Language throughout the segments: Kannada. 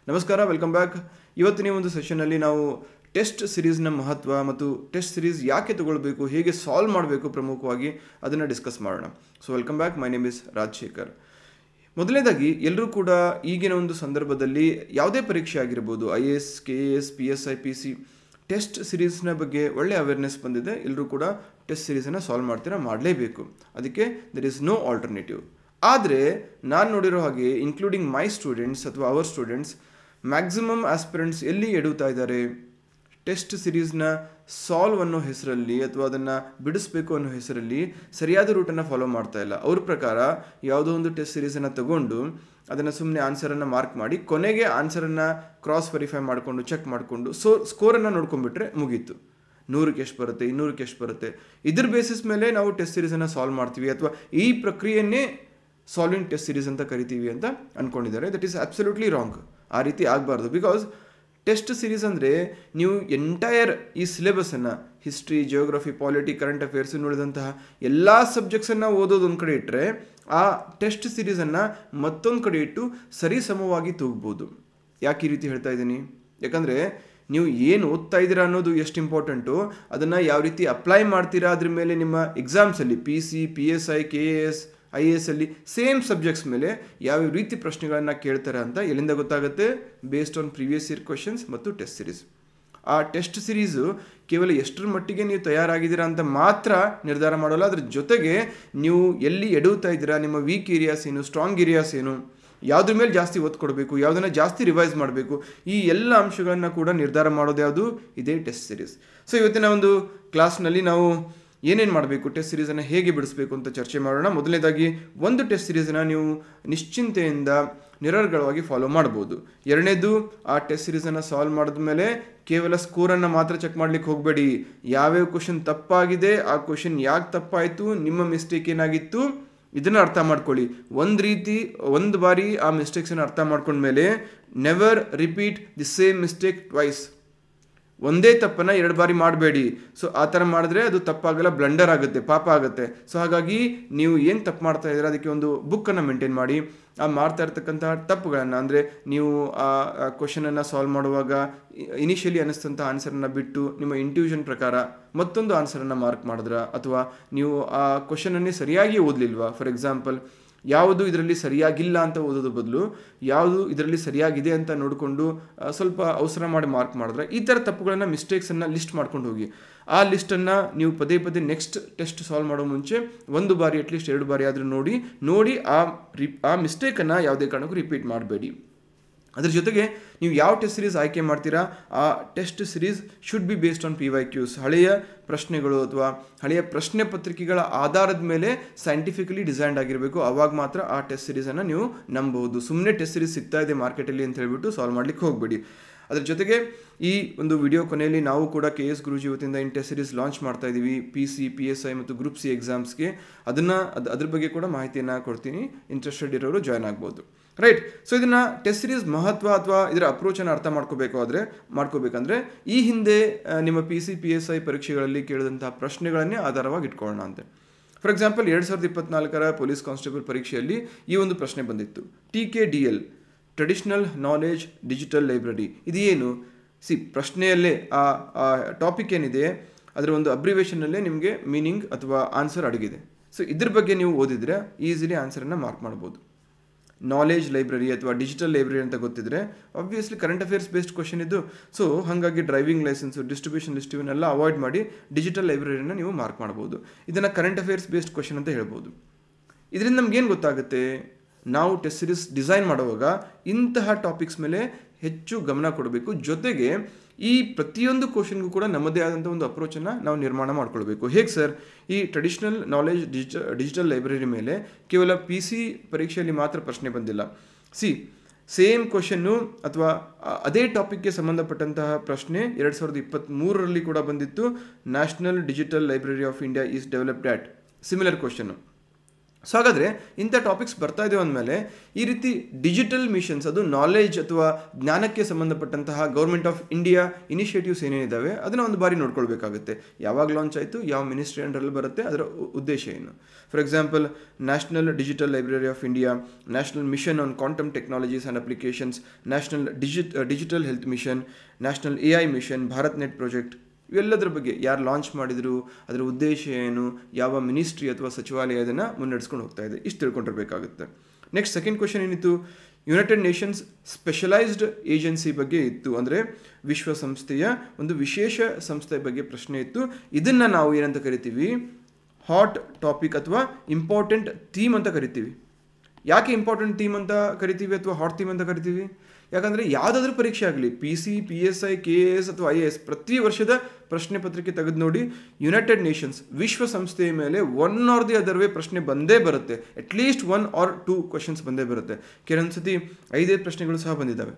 ನಮಸ್ಕಾರ, ವೆಲ್ಕಮ್ ಬ್ಯಾಕ್. ಇವತ್ತಿನ ಒಂದು ಸೆಷನ್ನಲ್ಲಿ ನಾವು ಟೆಸ್ಟ್ ಸಿರೀಸ್ನ ಮಹತ್ವ ಮತ್ತು ಟೆಸ್ಟ್ ಸಿರೀಸ್ ಯಾಕೆ ತಗೊಳ್ಬೇಕು, ಹೇಗೆ ಸಾಲ್ವ್ ಮಾಡಬೇಕು ಪ್ರಮುಖವಾಗಿ ಅದನ್ನು ಡಿಸ್ಕಸ್ ಮಾಡೋಣ. So welcome back, my name is Rajashekar. ಮೊದಲನೇದಾಗಿ ಎಲ್ಲರೂ ಕೂಡ ಈಗಿನ ಒಂದು ಸಂದರ್ಭದಲ್ಲಿ ಯಾವುದೇ ಪರೀಕ್ಷೆ ಆಗಿರ್ಬೋದು, IAS, KAS, PSI, PC, test ಸಿರೀಸ್ನ ಬಗ್ಗೆ ಒಳ್ಳೆ ಅವೇರ್ನೆಸ್ ಬಂದಿದೆ. ಎಲ್ಲರೂ ಕೂಡ ಟೆಸ್ಟ್ ಸಿರೀಸನ್ನು ಸಾಲ್ವ್ ಮಾಡಲೇಬೇಕು. ಅದಕ್ಕೆ ದೆರ್ ಇಸ್ ನೋ ಆಲ್ಟರ್ನೇಟಿವ್. ಆದರೆ ನಾನು ನೋಡಿರೋ ಹಾಗೆ ಇನ್ಕ್ಲೂಡಿಂಗ್ ಮೈ ಸ್ಟೂಡೆಂಟ್ಸ್ ಅಥವಾ ಅವರ್ ಸ್ಟೂಡೆಂಟ್ಸ್, ಮ್ಯಾಕ್ಸಿಮಮ್ ಆಸ್ಪಿರೆಂಟ್ಸ್ ಎಲ್ಲಿ ಎಡುತ್ತಾ ಇದ್ದಾರೆ, ಟೆಸ್ಟ್ ಸಿರೀಸ್ನ ಸಾಲ್ವ್ ಅನ್ನೋ ಹೆಸರಲ್ಲಿ ಅಥವಾ ಅದನ್ನು ಬಿಡಿಸ್ಬೇಕು ಅನ್ನೋ ಹೆಸರಲ್ಲಿ ಸರಿಯಾದ ರೂಟನ್ನು ಫಾಲೋ ಮಾಡ್ತಾ ಇಲ್ಲ. ಅವ್ರ ಪ್ರಕಾರ ಯಾವುದೋ ಒಂದು ಟೆಸ್ಟ್ ಸಿರೀಸನ್ನು ತಗೊಂಡು ಅದನ್ನು ಸುಮ್ಮನೆ ಆನ್ಸರನ್ನು ಮಾರ್ಕ್ ಮಾಡಿ ಕೊನೆಗೆ ಆನ್ಸರನ್ನು ಕ್ರಾಸ್ ವೆರಿಫೈ ಮಾಡಿಕೊಂಡು ಚೆಕ್ ಮಾಡಿಕೊಂಡು ಸ್ಕೋರನ್ನು ನೋಡ್ಕೊಂಡ್ಬಿಟ್ರೆ ಮುಗೀತು. 100ಕ್ಕೆ ಎಷ್ಟು ಬರುತ್ತೆ, 200ಕ್ಕೆ ಎಷ್ಟು ಬರುತ್ತೆ, ಇದ್ರ ಬೇಸಿಸ್ ಮೇಲೆ ನಾವು ಟೆಸ್ಟ್ ಸಿರೀಸನ್ನು ಸಾಲ್ವ್ ಮಾಡ್ತೀವಿ ಅಥವಾ ಈ ಪ್ರಕ್ರಿಯೆಯನ್ನೇ ಸಾಲ್ವಿಂಗ್ ಟೆಸ್ಟ್ ಸಿರೀಸ್ ಅಂತ ಕರಿತೀವಿ ಅಂತ ಅಂದ್ಕೊಂಡಿದ್ದಾರೆ. That is absolutely wrong. ಆ ರೀತಿ ಆಗಬಾರ್ದು. ಬಿಕಾಸ್ ಟೆಸ್ಟ್ ಸಿರೀಸ್ ಅಂದರೆ ನೀವು ಎಂಟೈರ್ ಈ ಸಿಲೆಬಸನ್ನು history, geography, polity, current affairs ಉಳಿದಂತಹ ಎಲ್ಲ ಸಬ್ಜೆಕ್ಟ್ಸನ್ನು ಓದೋದು ಒಂದು ಕಡೆ ಇಟ್ಟರೆ, ಆ ಟೆಸ್ಟ್ ಸಿರೀಸನ್ನು ಮತ್ತೊಂದು ಕಡೆ ಇಟ್ಟು ಸರಿಸಮವಾಗಿ ತೂಗ್ಬೋದು. ಯಾಕೆ ಈ ರೀತಿ ಹೇಳ್ತಾ ಇದ್ದೀನಿ? ಯಾಕಂದರೆ ನೀವು ಏನು ಓದ್ತಾ ಇದ್ದೀರಾ ಅನ್ನೋದು ಎಷ್ಟು ಇಂಪಾರ್ಟೆಂಟು, ಅದನ್ನು ಯಾವ ರೀತಿ ಅಪ್ಲೈ ಮಾಡ್ತೀರಾ ಅದ್ರ ಮೇಲೆ ನಿಮ್ಮ ಎಕ್ಸಾಮ್ಸಲ್ಲಿ PC, PSI, KAS, IAS ಅಲ್ಲಿ ಸೇಮ್ ಸಬ್ಜೆಕ್ಟ್ಸ್ ಮೇಲೆ ಯಾವ ರೀತಿ ಪ್ರಶ್ನೆಗಳನ್ನು ಕೇಳ್ತಾರೆ ಅಂತ ಎಲ್ಲಿಂದ ಗೊತ್ತಾಗುತ್ತೆ? Based on previous year questions ಮತ್ತು ಟೆಸ್ಟ್ ಸಿರೀಸ್. ಆ ಟೆಸ್ಟ್ ಸಿರೀಸು ಕೇವಲ ಎಷ್ಟರ ಮಟ್ಟಿಗೆ ನೀವು ತಯಾರಾಗಿದ್ದೀರಾ ಅಂತ ಮಾತ್ರ ನಿರ್ಧಾರ ಮಾಡೋಲ್ಲ, ಅದ್ರ ಜೊತೆಗೆ ನೀವು ಎಲ್ಲಿ ಎಡುತ್ತಾ ಇದ್ದೀರಾ, ನಿಮ್ಮ ವೀಕ್ ಏರಿಯಾಸ್ ಏನು, ಸ್ಟ್ರಾಂಗ್ ಏರಿಯಾಸ್ ಏನು, ಯಾವುದ್ರ ಮೇಲೆ ಜಾಸ್ತಿ ಒತ್ತು ಕೊಡಬೇಕು, ಯಾವುದನ್ನು ಜಾಸ್ತಿ ರಿವೈಸ್ ಮಾಡಬೇಕು, ಈ ಎಲ್ಲ ಅಂಶಗಳನ್ನು ಕೂಡ ನಿರ್ಧಾರ ಮಾಡೋದು ಯಾವುದು? ಇದೇ ಟೆಸ್ಟ್ ಸಿರೀಸ್. ಸೊ ಇವತ್ತಿನ ಒಂದು ಕ್ಲಾಸ್ನಲ್ಲಿ ನಾವು ಏನೇನು ಮಾಡಬೇಕು, ಟೆಸ್ಟ್ ಸಿರೀಸನ್ನು ಹೇಗೆ ಬಿಡಿಸಬೇಕು ಅಂತ ಚರ್ಚೆ ಮಾಡೋಣ. ಮೊದಲನೇದಾಗಿ ಒಂದು ಟೆಸ್ಟ್ ಸಿರೀಸನ್ನು ನೀವು ನಿಶ್ಚಿಂತೆಯಿಂದ ನಿರರ್ಗಳವಾಗಿ ಫಾಲೋ ಮಾಡ್ಬೋದು. ಎರಡನೇದು, ಆ ಟೆಸ್ಟ್ ಸಿರೀಸನ್ನು ಸಾಲ್ವ್ ಮಾಡಿದ್ಮೇಲೆ ಕೇವಲ ಸ್ಕೋರನ್ನು ಮಾತ್ರ ಚೆಕ್ ಮಾಡಲಿಕ್ಕೆ ಹೋಗಬೇಡಿ. ಯಾವ್ಯಾವ ಕ್ವಶನ್ ತಪ್ಪಾಗಿದೆ, ಆ ಕ್ವಶನ್ ಯಾಕೆ ತಪ್ಪಾಯಿತು, ನಿಮ್ಮ ಮಿಸ್ಟೇಕ್ ಏನಾಗಿತ್ತು, ಇದನ್ನು ಅರ್ಥ ಮಾಡ್ಕೊಳ್ಳಿ. ಒಂದು ಬಾರಿ ಆ ಮಿಸ್ಟೇಕ್ಸನ್ನು ಅರ್ಥ ಮಾಡ್ಕೊಂಡ್ಮೇಲೆ never repeat the same mistake twice. ಒಂದೇ ತಪ್ಪನ್ನು 2 ಬಾರಿ ಮಾಡಬೇಡಿ. ಸೊ ಆ ಥರ ಮಾಡಿದ್ರೆ ಅದು ತಪ್ಪಾಗಲ್ಲ, ಬ್ಲಂಡರ್ ಆಗುತ್ತೆ, ಪಾಪ ಆಗುತ್ತೆ. ಸೊ ಹಾಗಾಗಿ ನೀವು ಏನು ತಪ್ಪು ಮಾಡ್ತಾ ಇದ್ದೀರಾ ಅದಕ್ಕೆ ಒಂದು ಬುಕ್ಕನ್ನು ಮೇಂಟೈನ್ ಮಾಡಿ. ಆ ಮಾಡ್ತಾ ಇರ್ತಕ್ಕಂತಹ ತಪ್ಪುಗಳನ್ನು, ಅಂದರೆ ನೀವು ಆ ಕ್ವಶನನ್ನು ಸಾಲ್ವ್ ಮಾಡುವಾಗ ಇನಿಷಿಯಲಿ ಅನ್ನಿಸ್ತಂಥ ಆನ್ಸರನ್ನು ಬಿಟ್ಟು ನಿಮ್ಮ ಇಂಟ್ಯೂಷನ್ ಪ್ರಕಾರ ಮತ್ತೊಂದು ಆನ್ಸರನ್ನು ಮಾರ್ಕ್ ಮಾಡಿದ್ರ, ಅಥವಾ ನೀವು ಆ ಕ್ವಶನನ್ನೇ ಸರಿಯಾಗಿ ಓದಲಿಲ್ವಾ, ಫಾರ್ ಎಕ್ಸಾಂಪಲ್ ಯಾವುದು ಇದರಲ್ಲಿ ಸರಿಯಾಗಿಲ್ಲ ಅಂತ ಓದೋದ್ರ ಬದಲು ಯಾವುದು ಇದರಲ್ಲಿ ಸರಿಯಾಗಿದೆ ಅಂತ ನೋಡಿಕೊಂಡು ಸ್ವಲ್ಪ ಅವಸರ ಮಾಡಿ ಮಾರ್ಕ್ ಮಾಡಿದ್ರೆ, ಈ ಥರ ತಪ್ಪುಗಳನ್ನು, ಮಿಸ್ಟೇಕ್ಸನ್ನು ಲಿಸ್ಟ್ ಮಾಡ್ಕೊಂಡು ಹೋಗಿ. ಆ ಲಿಸ್ಟನ್ನು ನೀವು ಪದೇ ನೆಕ್ಸ್ಟ್ ಟೆಸ್ಟ್ ಸಾಲ್ವ್ ಮಾಡೋ ಮುಂಚೆ 1 ಬಾರಿ ಅಟ್ಲೀಸ್ಟ್ 2 ಬಾರಿ ಆದರೂ ನೋಡಿ ಆ ಮಿಸ್ಟೇಕನ್ನು ಯಾವುದೇ ಕಾರಣಕ್ಕೂ ರಿಪೀಟ್ ಮಾಡಬೇಡಿ. ಅದ್ರ ಜೊತೆಗೆ ನೀವು ಯಾವ ಟೆಸ್ಟ್ ಸಿರೀಸ್ ಆಯ್ಕೆ ಮಾಡ್ತೀರಾ, ಆ test series should be based on PYQs. ಹಳೆಯ ಪ್ರಶ್ನೆಗಳು ಅಥವಾ ಹಳೆಯ ಪ್ರಶ್ನೆ ಪತ್ರಿಕೆಗಳ ಆಧಾರದ ಮೇಲೆ ಸೈಂಟಿಫಿಕಲಿ ಡಿಸೈನ್ಡ್ ಆಗಿರಬೇಕು. ಆವಾಗ ಮಾತ್ರ ಆ ಟೆಸ್ಟ್ ಸಿರೀಸನ್ನು ನೀವು ನಂಬಬಹುದು. ಸುಮ್ಮನೆ ಟೆಸ್ಟ್ ಸಿರೀಸ್ ಸಿಗ್ತಾ ಇದೆ ಮಾರ್ಕೆಟಲ್ಲಿ ಅಂತ ಹೇಳ್ಬಿಟ್ಟು ಸಾಲ್ವ್ ಮಾಡಲಿಕ್ಕೆ ಹೋಗಬೇಡಿ. ಅದ್ರ ಜೊತೆಗೆ ಈ ಒಂದು ವಿಡಿಯೋ ಕೊನೆಯಲ್ಲಿ ನಾವು ಕೂಡ KS ಗುರೂಜಿ ವತಿಯಿಂದ ಇನ್ ಟೆಸ್ಟ್ ಸಿರೀಸ್ ಲಾಂಚ್ ಮಾಡ್ತಾ ಇದ್ದೀವಿ, PC, PSI ಮತ್ತು ಗ್ರೂಪ್ C ಎಕ್ಸಾಮ್ಸ್ಗೆ. ಅದ್ರ ಬಗ್ಗೆ ಕೂಡ ಮಾಹಿತಿಯನ್ನು ಕೊಡ್ತೀನಿ. ಇಂಟ್ರೆಸ್ಟೆಡ್ ಇರೋರು ಜಾಯ್ನ್ ಆಗ್ಬೋದು. ರೈಟ್. ಸೊ ಇದನ್ನು ಟೆಸ್ಟ್ ಸಿರೀಸ್ ಮಹತ್ವ ಅಥವಾ ಇದರ ಅಪ್ರೋಚನ್ನು ಅರ್ಥ ಮಾಡ್ಕೋಬೇಕಂದ್ರೆ ಈ ಹಿಂದೆ ನಿಮ್ಮ PC, PSI ಪರೀಕ್ಷೆಗಳಲ್ಲಿ ಕೇಳಿದಂತಹ ಪ್ರಶ್ನೆಗಳನ್ನೇ ಆಧಾರವಾಗಿ ಇಟ್ಕೊಳ್ಳೋಣ ಅಂತೆ. ಫಾರ್ ಎಕ್ಸಾಂಪಲ್ 2024ರ ಪೊಲೀಸ್ ಕಾನ್ಸ್ಟೇಬಲ್ ಪರೀಕ್ಷೆಯಲ್ಲಿ ಈ ಒಂದು ಪ್ರಶ್ನೆ ಬಂದಿತ್ತು. TKDL, traditional knowledge digital library, ಇದು ಏನು? ಪ್ರಶ್ನೆಯಲ್ಲೇ ಆ ಟಾಪಿಕ್ ಏನಿದೆ ಅದರ ಒಂದು ಅಬ್ರಿವೇಷನ್ನಲ್ಲೇ ನಿಮಗೆ ಮೀನಿಂಗ್ ಅಥವಾ ಆನ್ಸರ್ ಅಡಗಿದೆ. ಸೊ ಇದ್ರ ಬಗ್ಗೆ ನೀವು ಓದಿದರೆ ಈಸಿಲಿ ಆನ್ಸರನ್ನು ಮಾರ್ಕ್ ಮಾಡ್ಬೋದು. ನಾಲೆಜ್ ಲೈಬ್ರರಿ ಅಥವಾ ಡಿಜಿಟಲ್ ಲೈಬ್ರರಿ ಅಂತ ಗೊತ್ತಿದ್ರೆ obviously current affairs based question ಇದು. ಸೊ ಹಾಗಾಗಿ ಡ್ರೈವಿಂಗ್ ಲೈಸೆನ್ಸು, ಡಿಸ್ಟ್ರಿಬ್ಯೂಷನ್ ಲಿಸ್ಟ್ ಇವನ್ನೆಲ್ಲ ಅವಾಯ್ಡ್ ಮಾಡಿ ಡಿಜಿಟಲ್ ಲೈಬ್ರರಿನ ನೀವು ಮಾರ್ಕ್ ಮಾಡ್ಬೋದು. ಇದನ್ನು ಕರೆಂಟ್ ಅಫೇರ್ಸ್ ಬೇಸ್ಡ್ ಕ್ವಶನ್ ಅಂತ ಹೇಳ್ಬೋದು. ಇದರಿಂದ ನಮಗೇನು ಗೊತ್ತಾಗುತ್ತೆ? ನಾವು ಟೆಸ್ಟ್ ಸಿರೀಸ್ ಡಿಸೈನ್ ಮಾಡುವಾಗ ಇಂತಹ ಟಾಪಿಕ್ಸ್ ಮೇಲೆ ಹೆಚ್ಚು ಗಮನ ಕೊಡಬೇಕು. ಜೊತೆಗೆ ಈ ಪ್ರತಿಯೊಂದು ಕ್ವಶನ್ಗೂ ಕೂಡ ನಮ್ಮದೇ ಆದಂಥ ಒಂದು ಅಪ್ರೋಚನ್ನು ನಾವು ನಿರ್ಮಾಣ ಮಾಡ್ಕೊಳ್ಬೇಕು. ಹೇಗೆ ಸರ್? ಈ ಟ್ರೆಡಿಷನಲ್ ನಾಲೆಜ್ ಡಿಜಿಟಲ್ ಲೈಬ್ರರಿ ಮೇಲೆ ಕೇವಲ PC ಪರೀಕ್ಷೆಯಲ್ಲಿ ಮಾತ್ರ ಪ್ರಶ್ನೆ ಬಂದಿಲ್ಲ. ಸೇಮ್ ಕ್ವಶನ್ನು ಅಥವಾ ಅದೇ ಟಾಪಿಕ್ಗೆ ಸಂಬಂಧಪಟ್ಟಂತಹ ಪ್ರಶ್ನೆ 2023ರಲ್ಲಿ ಕೂಡ ಬಂದಿತ್ತು. National digital library of India is developed at, similar ಕ್ವಶನ್ನು. ಸೊ ಹಾಗಾದರೆ ಇಂಥ ಟಾಪಿಕ್ಸ್ ಬರ್ತಾ ಇದ್ದೇವೆ ಅಂದಮೇಲೆ ಈ ರೀತಿ ಡಿಜಿಟಲ್ ಮಿಷನ್ಸ್, ಅದು ನಾಲೆಜ್ ಅಥವಾ ಜ್ಞಾನಕ್ಕೆ ಸಂಬಂಧಪಟ್ಟಂತಹ ಗೌರ್ಮೆಂಟ್ ಆಫ್ ಇಂಡಿಯಾ ಇನಿಷಿಯೇಟಿವ್ಸ್ ಏನೇನಿದ್ದಾವೆ ಅದನ್ನು ಒಂದು ಬಾರಿ ನೋಡ್ಕೊಳ್ಬೇಕಾಗುತ್ತೆ. ಯಾವಾಗ ಲಾಂಚ್ ಆಯಿತು, ಯಾವ ಮಿನಿಸ್ಟ್ರಿ ಅಂಡರಲ್ಲಿ ಬರುತ್ತೆ, ಅದರ ಉದ್ದೇಶ ಏನು. For example, national digital library of India, national mission on quantum technologies and applications, national digital health mission, national AI mission, Bharat net project, ಇವೆಲ್ಲದರ ಬಗ್ಗೆ ಯಾರು ಲಾಂಚ್ ಮಾಡಿದರು, ಅದರ ಉದ್ದೇಶ ಏನು, ಯಾವ ಮಿನಿಸ್ಟ್ರಿ ಅಥವಾ ಸಚಿವಾಲಯ ಅದನ್ನು ಮುನ್ನಡೆಸ್ಕೊಂಡು ಹೋಗ್ತಾ ಇದೆ, ಇಷ್ಟು ತಿಳ್ಕೊಂಡಿರಬೇಕಾಗುತ್ತೆ. ನೆಕ್ಸ್ಟ್ ಸೆಕೆಂಡ್ ಕ್ವೆಶನ್ ಏನಿತ್ತು, ಯುನೈಟೆಡ್ ನೇಷನ್ಸ್ ಸ್ಪೆಷಲೈಸ್ಡ್ ಏಜೆನ್ಸಿ ಬಗ್ಗೆ ಇತ್ತು. ಅಂದರೆ ವಿಶ್ವಸಂಸ್ಥೆಯ ಒಂದು ವಿಶೇಷ ಸಂಸ್ಥೆ ಬಗ್ಗೆ ಪ್ರಶ್ನೆ ಇತ್ತು. ಇದನ್ನು ನಾವು ಏನಂತ ಕರಿತೀವಿ, ಹಾಟ್ ಟಾಪಿಕ್ ಅಥವಾ ಇಂಪಾರ್ಟೆಂಟ್ ಥೀಮ್ ಅಂತ ಕರಿತೀವಿ. ಯಾಕೆ ಇಂಪಾರ್ಟೆಂಟ್ ಥೀಮ್ ಅಂತ ಕರಿತೀವಿ ಅಥವಾ ಹಾಟ್ ಥೀಮ್ ಅಂತ ಕರಿತೀವಿ? ಯಾಕಂದರೆ ಯಾವುದಾದ್ರೂ ಪರೀಕ್ಷೆ ಆಗಲಿ, PC, PSI, KAS ಅಥವಾ IAS, ಪ್ರತಿ ವರ್ಷದ ಪ್ರಶ್ನೆ ಪತ್ರಿಕೆ ತೆಗೆದು ನೋಡಿ, ಯುನೈಟೆಡ್ ನೇಷನ್ಸ್ ವಿಶ್ವಸಂಸ್ಥೆಯ ಮೇಲೆ one R the other way ಪ್ರಶ್ನೆ ಬಂದೇ ಬರುತ್ತೆ. ಅಟ್ಲೀಸ್ಟ್ 1 or 2 ಕ್ವಶನ್ಸ್ ಬಂದೇ ಬರುತ್ತೆ. ಕೆಲವೊಂದು ಸತಿ 5 ಪ್ರಶ್ನೆಗಳು ಸಹ ಬಂದಿದ್ದಾವೆ.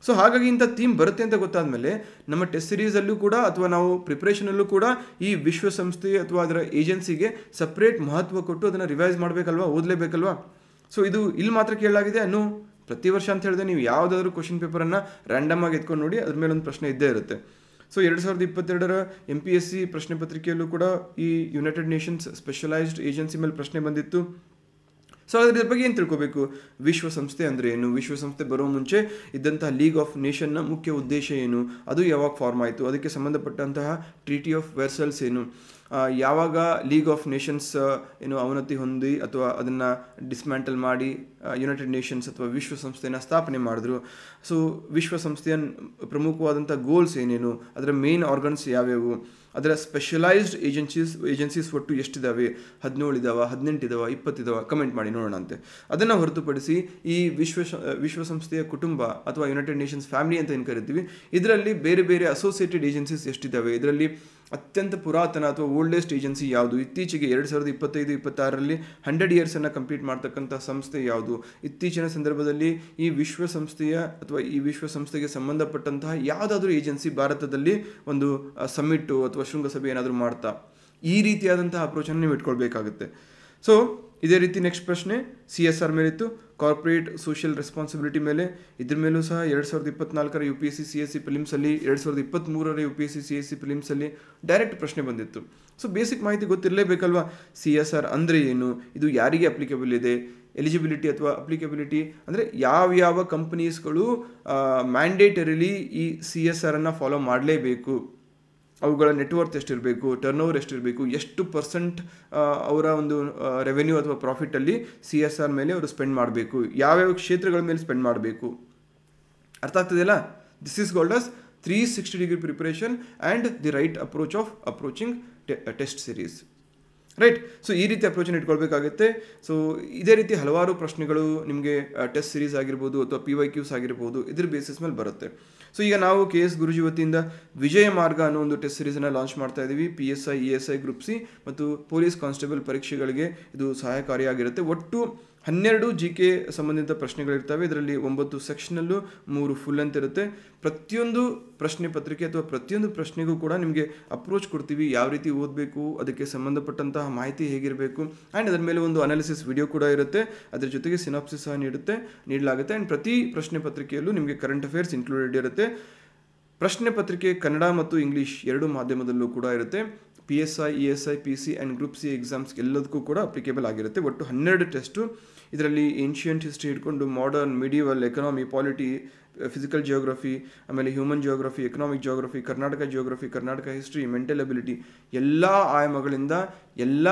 ಸೊ ಹಾಗಾಗಿ ಇಂಥ ಥೀಮ್ ಬರುತ್ತೆ ಅಂತ ಗೊತ್ತಾದಮೇಲೆ ನಮ್ಮ ಟೆಸ್ಟ್ ಸಿರೀಸಲ್ಲೂ ಕೂಡ ಅಥವಾ ನಾವು ಪ್ರಿಪ್ರೇಷನಲ್ಲೂ ಕೂಡ ಈ ವಿಶ್ವಸಂಸ್ಥೆ ಅಥವಾ ಅದರ ಏಜೆನ್ಸಿಗೆ ಸಪ್ರೇಟ್ ಮಹತ್ವ ಕೊಟ್ಟು ಅದನ್ನು ರಿವೈಸ್ ಮಾಡಬೇಕಲ್ವಾ, ಓದಲೇಬೇಕಲ್ವಾ. ಸೊ ಇದು ಇಲ್ಲಿ ಮಾತ್ರ ಕೇಳಲಾಗಿದೆ, ಅನ್ನು ಪ್ರತಿ ವರ್ಷ ಅಂತ ಹೇಳಿದ್ರೆ ನೀವು ಯಾವುದಾದ್ರೂ ಕ್ವಶನ್ ಪೇಪರನ್ನು ರ್ಯಾಂಡಮ್ ಆಗಿ ಎತ್ಕೊಂಡು ನೋಡಿ, ಅದ್ರ ಮೇಲೆ ಒಂದು ಪ್ರಶ್ನೆ ಇದ್ದೇ ಇರುತ್ತೆ. ಸೊ 2022 MPSC ಪ್ರಶ್ನೆ ಪತ್ರಿಕೆಯಲ್ಲೂ ಕೂಡ ಈ ಯುನೈಟೆಡ್ ನೇಷನ್ಸ್ ಸ್ಪೆಷಲೈಸ್ಡ್ ಏಜೆನ್ಸಿ ಮೇಲೆ ಪ್ರಶ್ನೆ ಬಂದಿತ್ತು. ಸೊ ಅದ್ರ ಬಗ್ಗೆ ಏನು ತಿಳ್ಕೋಬೇಕು, ವಿಶ್ವಸಂಸ್ಥೆ ಅಂದರೆ ಏನು, ವಿಶ್ವಸಂಸ್ಥೆ ಬರೋ ಮುಂಚೆ ಇದ್ದಂತಹ ಲೀಗ್ ಆಫ್ ನೇಷನ್ನ ಮುಖ್ಯ ಉದ್ದೇಶ ಏನು, ಅದು ಯಾವಾಗ ಫಾರ್ಮ್ ಆಯಿತು, ಅದಕ್ಕೆ ಸಂಬಂಧಪಟ್ಟಂತಹ ಟ್ರೀಟಿ ಆಫ್ ವೆರ್ಸಲ್ಸ್ ಏನು, ಯಾವಾಗ ಲೀಗ್ ಆಫ್ ನೇಷನ್ಸ್ ಏನು ಅವನತಿ ಹೊಂದಿ ಅಥವಾ ಅದನ್ನು ಡಿಸ್ಮ್ಯಾಂಟಲ್ ಮಾಡಿ ಯುನೈಟೆಡ್ ನೇಷನ್ಸ್ ಅಥವಾ ವಿಶ್ವಸಂಸ್ಥೆಯನ್ನು ಸ್ಥಾಪನೆ ಮಾಡಿದ್ರು. ಸೊ ವಿಶ್ವಸಂಸ್ಥೆಯ ಪ್ರಮುಖವಾದಂಥ ಗೋಲ್ಸ್ ಏನೇನು, ಅದರ ಮೇನ್ ಆರ್ಗನ್ಸ್ ಯಾವ್ಯಾವು, ಅದರ ಸ್ಪೆಷಲೈಸ್ಡ್ ಏಜೆನ್ಸೀಸ್ ಒಟ್ಟು ಎಷ್ಟಿದ್ದಾವೆ, 17 ಇದ್ದಾವೆ, 18 ಇದ್ದಾವೆ, 20 ಇದ್ದಾವೆ, ಕಮೆಂಟ್ ಮಾಡಿ ನೋಡೋಣ ಅಂತೆ. ಅದನ್ನು ಹೊರತುಪಡಿಸಿ ಈ ವಿಶ್ವಸಂಸ್ಥೆಯ ಕುಟುಂಬ ಅಥವಾ ಯುನೈಟೆಡ್ ನೇಷನ್ಸ್ ಫ್ಯಾಮಿಲಿ ಅಂತ ಏನು ಕರಿತೀವಿ, ಇದರಲ್ಲಿ ಬೇರೆ ಬೇರೆ ಅಸೋಸಿಯೇಟೆಡ್ ಏಜೆನ್ಸೀಸ್ ಎಷ್ಟಿದ್ದಾವೆ, ಇದರಲ್ಲಿ ಅತ್ಯಂತ ಪುರಾತನ ಅಥವಾ ಓಲ್ಡೆಸ್ಟ್ ಏಜೆನ್ಸಿ ಯಾವುದು, ಇತ್ತೀಚೆಗೆ 2025-26ರಲ್ಲಿ 100 ಇಯರ್ಸನ್ನು ಕಂಪ್ಲೀಟ್ ಮಾಡ್ತಕ್ಕಂಥ ಸಂಸ್ಥೆ ಯಾವುದು, ಇತ್ತೀಚಿನ ಸಂದರ್ಭದಲ್ಲಿ ಈ ವಿಶ್ವಸಂಸ್ಥೆಯ ಅಥವಾ ಈ ವಿಶ್ವಸಂಸ್ಥೆಗೆ ಸಂಬಂಧಪಟ್ಟಂತಹ ಯಾವುದಾದ್ರೂ ಏಜೆನ್ಸಿ ಭಾರತದಲ್ಲಿ ಒಂದು ಸಮ್ಮಿಟ್ಟು ಅಥವಾ ಶೃಂಗಸಭೆ ಏನಾದರೂ ಮಾಡ್ತಾ, ಈ ರೀತಿಯಾದಂತಹ ಅಪ್ರೋಚನ್ನು ನೀವು ಇಟ್ಕೊಳ್ಬೇಕಾಗುತ್ತೆ. ಸೊ ಇದೇ ರೀತಿ ನೆಕ್ಸ್ಟ್ ಪ್ರಶ್ನೆ CSR ಮೇಲಿತ್ತು, ಕಾರ್ಪೊರೇಟ್ ಸೋಷಿಯಲ್ ರೆಸ್ಪಾನ್ಸಿಬಿಲಿಟಿ ಮೇಲೆ. ಇದ್ರ ಮೇಲೂ ಸಹ 2024 UPSC CSE ಪ್ರಿಲಿಮ್ಸಲ್ಲಿ, 2023 UPSC CSE ಪ್ರಿಲಿಮ್ಸಲ್ಲಿ ಡೈರೆಕ್ಟ್ ಪ್ರಶ್ನೆ ಬಂದಿತ್ತು. ಸೊ ಬೇಸಿಕ್ ಮಾಹಿತಿ ಗೊತ್ತಿರಲೇಬೇಕಲ್ವಾ, CSR ಅಂದರೆ ಏನು, ಇದು ಯಾರಿಗೆ ಅಪ್ಲಿಕೇಬಲ್ ಇದೆ, ಎಲಿಜಿಬಿಲಿಟಿ ಅಥವಾ ಅಪ್ಲಿಕೇಬಿಲಿಟಿ ಅಂದರೆ ಯಾವ ಕಂಪನೀಸ್ಗಳು ಮ್ಯಾಂಡೇಟರಿಲಿ ಈ CSRನ್ನು ಫಾಲೋ ಮಾಡಲೇಬೇಕು, ಅವುಗಳ ನೆಟ್ವರ್ತ್ ಎಷ್ಟಿರಬೇಕು, ಟರ್ನ್ ಓವರ್ ಎಷ್ಟಿರಬೇಕು, ಎಷ್ಟು % ಅವರ ಒಂದು ರೆವೆನ್ಯೂ ಅಥವಾ ಪ್ರಾಫಿಟಲ್ಲಿ CSR ಮೇಲೆ ಅವರು ಸ್ಪೆಂಡ್ ಮಾಡಬೇಕು, ಯಾವ್ಯಾವ ಕ್ಷೇತ್ರಗಳ ಮೇಲೆ ಸ್ಪೆಂಡ್ ಮಾಡಬೇಕು. ಅರ್ಥ ಆಗ್ತದೆಯಲ್ಲ? This is called as 360-degree preparation and the right approach of approaching test series. Right. So ಈ ರೀತಿ ಅಪ್ರೋಚನ್ನು ಇಟ್ಕೊಳ್ಬೇಕಾಗುತ್ತೆ. ಸೊ ಇದೇ ರೀತಿ ಹಲವಾರು ಪ್ರಶ್ನೆಗಳು ನಿಮಗೆ ಟೆಸ್ಟ್ ಸಿರೀಸ್ ಆಗಿರ್ಬೋದು ಅಥವಾ PYQs ಆಗಿರ್ಬೋದು, ಇದ್ರ ಬೇಸಿಸ್ ಮೇಲೆ ಬರುತ್ತೆ. ಸೊ ಈಗ ನಾವು KS ಗುರುಜಿ ವತಿಯಿಂದ ವಿಜಯ ಮಾರ್ಗ ಅನ್ನೋ ಒಂದು ಟೆಸ್ಟ್ ಸಿರೀಸನ್ನು ಲಾಂಚ್ ಮಾಡ್ತಾ ಇದ್ದೀವಿ. PSI, ESI, ಗ್ರೂಪ್ C ಮತ್ತು ಪೊಲೀಸ್ ಕಾನ್ಸ್ಟೇಬಲ್ ಪರೀಕ್ಷೆಗಳಿಗೆ ಇದು ಸಹಾಯಕಾರಿಯಾಗಿರುತ್ತೆ. ಒಟ್ಟು 12 GK ಸಂಬಂಧಿತ ಪ್ರಶ್ನೆಗಳಿರ್ತವೆ. ಇದರಲ್ಲಿ 9 ಸೆಕ್ಷನಲ್ಲೂ 3 ಫುಲ್ ಅಂತ ಇರುತ್ತೆ. ಪ್ರತಿಯೊಂದು ಪ್ರಶ್ನೆ ಪತ್ರಿಕೆ ಅಥವಾ ಪ್ರತಿಯೊಂದು ಪ್ರಶ್ನೆಗೂ ಕೂಡ ನಿಮಗೆ ಅಪ್ರೋಚ್ ಕೊಡ್ತೀವಿ, ಯಾವ ರೀತಿ ಓದಬೇಕು, ಅದಕ್ಕೆ ಸಂಬಂಧಪಟ್ಟಂತಹ ಮಾಹಿತಿ ಹೇಗಿರಬೇಕು, ಆ್ಯಂಡ್ ಅದರ ಮೇಲೆ ಒಂದು ಅನಾಲಿಸಿಸ್ ವಿಡಿಯೋ ಕೂಡ ಇರುತ್ತೆ. ಅದರ ಜೊತೆಗೆ ಸಿನಾಪ್ಸಿಸ್ ಸಹ ನೀಡಲಾಗುತ್ತೆ. ಆ್ಯಂಡ್ ಪ್ರತಿ ಪ್ರಶ್ನೆ ಪತ್ರಿಕೆಯಲ್ಲೂ ನಿಮಗೆ ಕರೆಂಟ್ ಅಫೇರ್ಸ್ ಇನ್ಕ್ಲೂಡೆಡ್ ಇರುತ್ತೆ. ಪ್ರಶ್ನೆ ಪತ್ರಿಕೆ ಕನ್ನಡ ಮತ್ತು ಇಂಗ್ಲೀಷ್ 2 ಮಾಧ್ಯಮದಲ್ಲೂ ಕೂಡ ಇರುತ್ತೆ. PSI, ESI, PC and group C exams ಎಲ್ಲದಕ್ಕೂ ಕೂಡ ಅಪ್ಲಿಕೇಬಲ್ ಆಗಿರುತ್ತೆ. ಒಟ್ಟು 12 ಟೆಸ್ಟು. ಇದರಲ್ಲಿ ಏನ್ಷಿಯಂಟ್ ಹಿಸ್ಟ್ರಿ ಹಿಡ್ಕೊಂಡು modern, medieval, economy, polity, physical geography, ಆಮೇಲೆ human geography, economic geography, Karnataka geography, Karnataka history, mental ability, ಎಲ್ಲ ಆಯಾಮಗಳಿಂದ ಎಲ್ಲ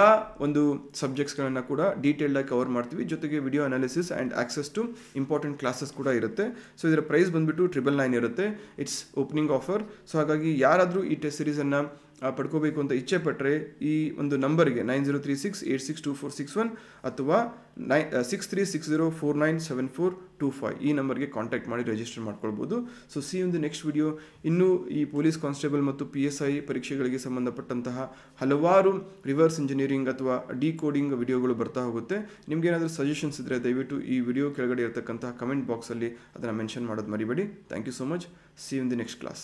ಒಂದು ಸಬ್ಜೆಕ್ಟ್ಸ್ಗಳನ್ನು ಕೂಡ ಡೀಟೇಲ್ಡಾಗಿ ಕವರ್ ಮಾಡ್ತೀವಿ. ಜೊತೆಗೆ video analysis and access to important classes ಕೂಡ ಇರುತ್ತೆ. ಸೊ ಇದರ ಪ್ರೈಸ್ ಬಂದುಬಿಟ್ಟು 999 ಇರುತ್ತೆ. It's opening offer. ಸೊ ಹಾಗಾಗಿ ಯಾರಾದರೂ ಈ ಟೆಸ್ಟ್ ಸಿರೀಸನ್ನು ಪಡ್ಕೋಬೇಕು ಅಂತ ಇಚ್ಛೆ ಪಟ್ಟರೆ ಈ ಒಂದು ನಂಬರ್ಗೆ 9036862461 ಅಥವಾ 6360497425 ಈ ನಂಬರ್ಗೆ ಕಾಂಟ್ಯಾಕ್ಟ್ ಮಾಡಿ ರಿಜಿಸ್ಟರ್ ಮಾಡ್ಕೊಳ್ಬೋದು. So C in the next video. ಇನ್ನೂ ಈ ಪೊಲೀಸ್ ಕಾನ್ಸ್ಟೇಬಲ್ ಮತ್ತು PSI ಪರೀಕ್ಷೆಗಳಿಗೆ ಸಂಬಂಧಪಟ್ಟಂತಹ ಹಲವಾರು ರಿವರ್ಸ್ ಇಂಜಿನಿಯರಿಂಗ್ ಅಥವಾ ಡಿಕೋಡಿಂಗ್ ವಿಡಿಯೋಗಳು ಬರ್ತಾ ಹೋಗುತ್ತೆ. ನಿಮ್ಗೇನಾದರೂ ಸಜೆಷನ್ಸ್ ಇದ್ದರೆ ದಯವಿಟ್ಟು ಈ ವಿಡಿಯೋ ಕೆಳಗಡೆ ಇರತಕ್ಕಂತಹ ಕಮೆಂಟ್ ಬಾಕ್ಸಲ್ಲಿ ಅದನ್ನು ಮೆನ್ಷನ್ ಮಾಡೋದು ಮರಿಬೇಡಿ. Thank you so much. See in the next class.